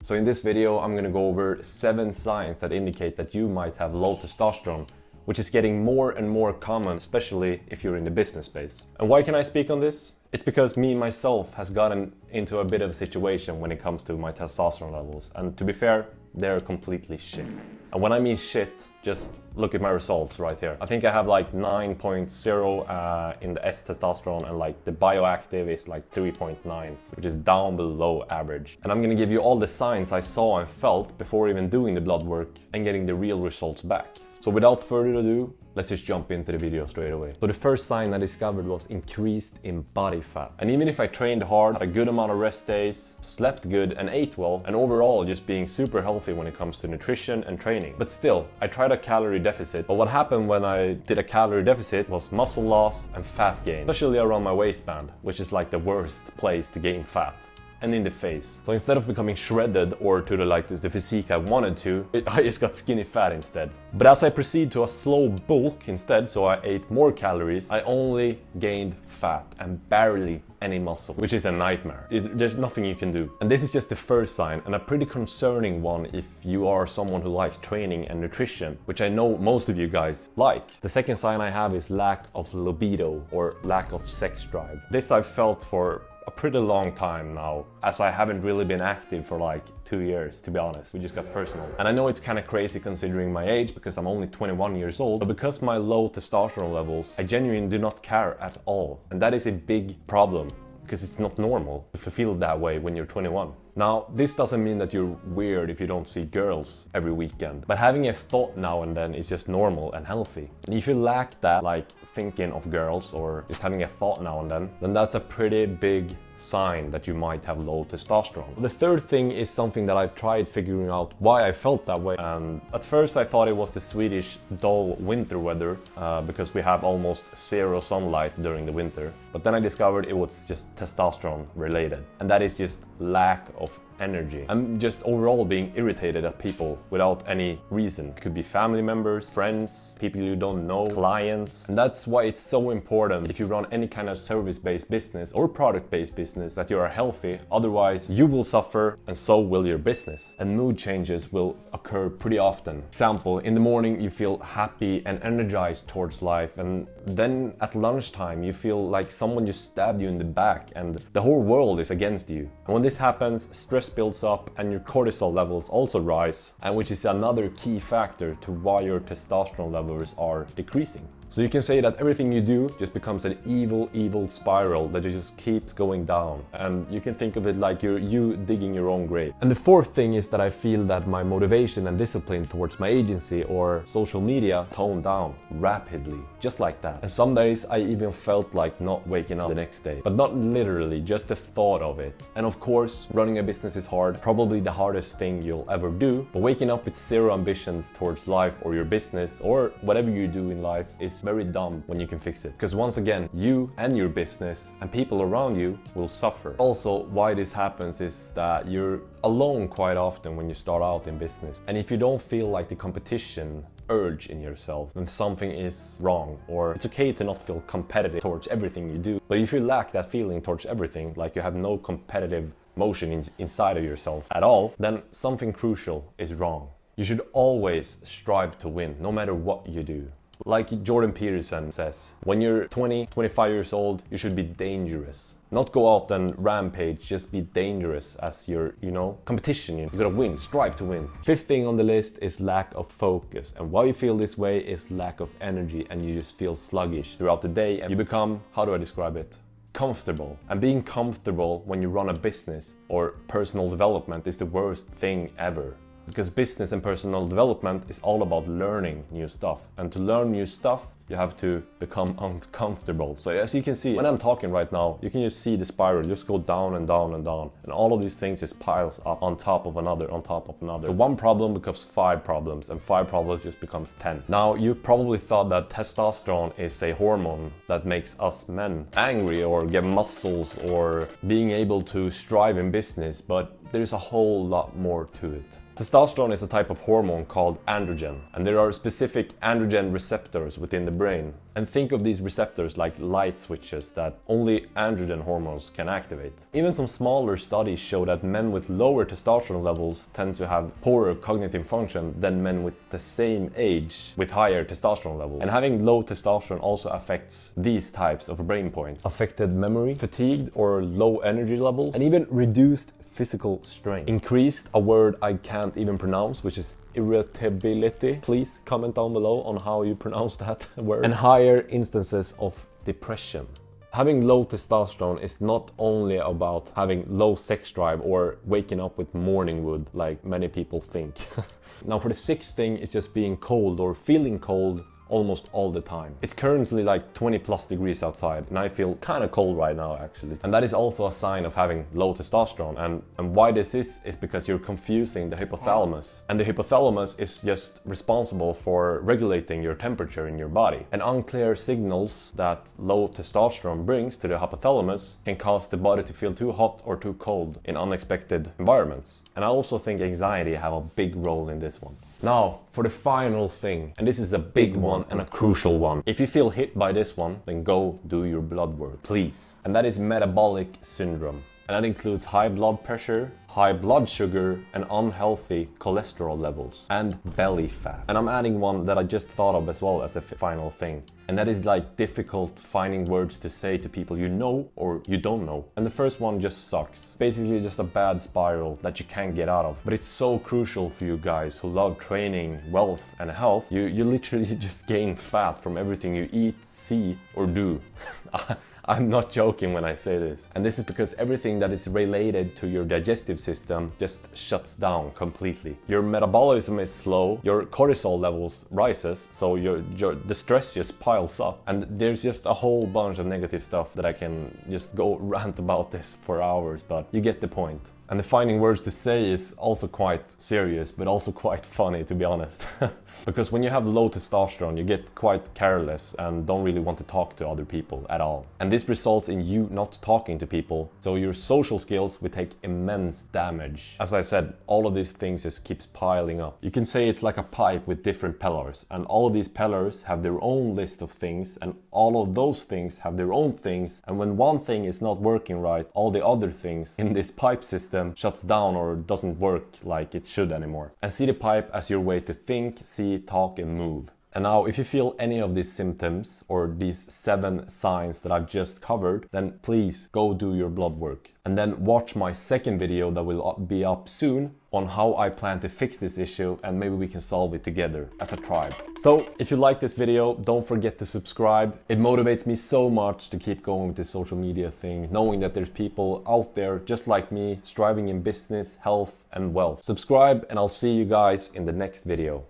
So in this video, I'm gonna go over 7 signs that indicate that you might have low testosterone, which is getting more and more common, especially if you're in the business space. And why can I speak on this? It's because me myself has gotten into a bit of a situation when it comes to my testosterone levels. And to be fair, they're completely shit. And when I mean shit, just look at my results right here. I think I have like 9.0 in the S testosterone, and like the bioactive is like 3.9, which is down below average. And I'm gonna give you all the signs I saw and felt before even doing the blood work and getting the real results back. So without further ado, let's just jump into the video straight away. So the first sign I discovered was increased in body fat. And even if I trained hard, had a good amount of rest days, slept good and ate well, and overall just being super healthy when it comes to nutrition and training. But still, I tried a calorie deficit. But what happened when I did a calorie deficit was muscle loss and fat gain, especially around my waistband, which is like the worst place to gain fat. And in the face. So instead of becoming shredded or to the physique I wanted to, I just got skinny fat instead. But as I proceed to a slow bulk instead, so I ate more calories, I only gained fat and barely any muscle, which is a nightmare. There's nothing you can do. And this is just the first sign, and a pretty concerning one if you are someone who likes training and nutrition, which I know most of you guys like. The second sign I have is lack of libido or lack of sex drive. This I've felt for a pretty long time now, as I haven't really been active for like 2 years, to be honest. We just got personal. And I know it's kind of crazy considering my age because I'm only 21 years old, but because my low testosterone levels, I genuinely do not care at all. And that is a big problem because it's not normal to feel that way when you're 21. Now, this doesn't mean that you're weird if you don't see girls every weekend, but having a thought now and then is just normal and healthy. And if you lack that, like thinking of girls or just having a thought now and then that's a pretty big sign that you might have low testosterone. The third thing is something that I've tried figuring out why I felt that way. And at first I thought it was the Swedish dull winter weather because we have almost zero sunlight during the winter. But then I discovered it was just testosterone related. And that is just lack of energy. I'm just overall being irritated at people without any reason. It could be family members, friends, people you don't know, clients. And that's why it's so important if you run any kind of service-based business or product-based business that you are healthy. Otherwise, you will suffer and so will your business. And mood changes will occur pretty often. Example, in the morning you feel happy and energized towards life, and then at lunchtime you feel like someone just stabbed you in the back and the whole world is against you. And when this happens, stress builds up and your cortisol levels also rise, and which is another key factor to why your testosterone levels are decreasing. So you can say that everything you do just becomes an evil spiral that just keeps going down. And you can think of it like you digging your own grave. And the fourth thing is that I feel that my motivation and discipline towards my agency or social media toned down rapidly, just like that. And some days I even felt like not waking up the next day, but not literally, just the thought of it. And of course, running a business is hard, probably the hardest thing you'll ever do. But waking up with zero ambitions towards life or your business or whatever you do in life is very dumb when you can fix it. Because once again, you and your business and people around you will suffer. Also, why this happens is that you're alone quite often when you start out in business. And if you don't feel like the competition urge in yourself, then something is wrong. Or it's okay to not feel competitive towards everything you do. But if you lack that feeling towards everything, like you have no competitive motion inside of yourself at all, then something crucial is wrong. You should always strive to win, no matter what you do. Like Jordan Peterson says, when you're 20, 25 years old, you should be dangerous. Not go out and rampage, just be dangerous as your, competition. You gotta win, strive to win. Fifth thing on the list is lack of focus. And why you feel this way is lack of energy, and you just feel sluggish throughout the day and you become, how do I describe it? Comfortable. And being comfortable when you run a business or personal development is the worst thing ever. Because business and personal development is all about learning new stuff. And to learn new stuff, you have to become uncomfortable. So as you can see, when I'm talking right now, you can just see the spiral just go down and down and down. And all of these things just piles up on top of another, on top of another. So one problem becomes 5 problems, and 5 problems just becomes 10. Now, you probably thought that testosterone is a hormone that makes us men angry or get muscles or being able to strive in business. But there's a whole lot more to it. Testosterone is a type of hormone called androgen, and there are specific androgen receptors within the brain. And think of these receptors like light switches that only androgen hormones can activate. Even some smaller studies show that men with lower testosterone levels tend to have poorer cognitive function than men with the same age with higher testosterone levels. And having low testosterone also affects these types of brain points: affected memory, fatigued or low energy levels, and even reduced physical strength. Increased, a word I can't even pronounce, which is irritability. Please comment down below on how you pronounce that word. And higher instances of depression. Having low testosterone is not only about having low sex drive or waking up with morning wood like many people think. Now for the sixth thing, it's just being cold or feeling cold almost all the time. It's currently like 20 plus degrees outside and I feel kind of cold right now actually. And that is also a sign of having low testosterone. And why this is because you're confusing the hypothalamus. And the hypothalamus is just responsible for regulating your temperature in your body. And unclear signals that low testosterone brings to the hypothalamus can cause the body to feel too hot or too cold in unexpected environments. And I also think anxiety have a big role in this one. Now, for the final thing, and this is a big one and a crucial one. If you feel hit by this one, then go do your blood work, please. And that is metabolic syndrome. And that includes high blood pressure, high blood sugar, and unhealthy cholesterol levels, and belly fat. And I'm adding one that I just thought of as well as the final thing. And that is like difficult finding words to say to people you know or you don't know. And the first one just sucks. Basically just a bad spiral that you can't get out of. But it's so crucial for you guys who love training, wealth, and health. You literally just gain fat from everything you eat, see, or do. I'm not joking when I say this. And this is because everything that is related to your digestive system just shuts down completely. Your metabolism is slow, your cortisol levels rises, so the stress just piles up. And there's just a whole bunch of negative stuff that I can just go rant about this for hours, but you get the point. And the finding words to say is also quite serious, but also quite funny, to be honest. Because when you have low testosterone, you get quite careless and don't really want to talk to other people at all. And this results in you not talking to people, so your social skills will take immense damage. As I said, all of these things just keeps piling up. You can say it's like a pipe with different pillars, and all of these pillars have their own list of things, and all of those things have their own things. And when one thing is not working right, all the other things in this pipe system shuts down or doesn't work like it should anymore. And see the pipe as your way to think, see, talk, and move. And now, if you feel any of these symptoms or these 7 signs that I've just covered, then please go do your blood work. And then watch my second video that will be up soon on how I plan to fix this issue, and maybe we can solve it together as a tribe. So if you like this video, don't forget to subscribe. It motivates me so much to keep going with this social media thing, knowing that there's people out there just like me, striving in business, health, and wealth. Subscribe, and I'll see you guys in the next video.